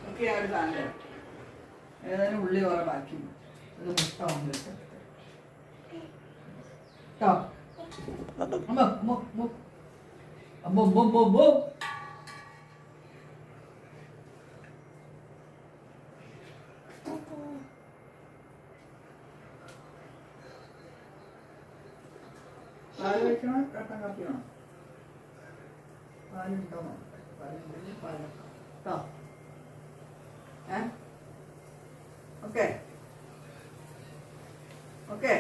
ഒക്കെ ആ ഒരു സാധനം ഏതായാലും ഉള്ളി കുറെ ബാക്കി അത് മുട്ട ഓംലെറ്റ് കേട്ടോ. അമ്മ അമ്മ അമ്മ അമ്മ അമ്മ അമ്മ പാല് കഴിക്കണോ കട്ടൻ കാപ്പിയാണോ? പാലുണ്ടോ? പാലുണ്ടെങ്കിൽ പാലൊക്കെ കേട്ടോ. Okay okay.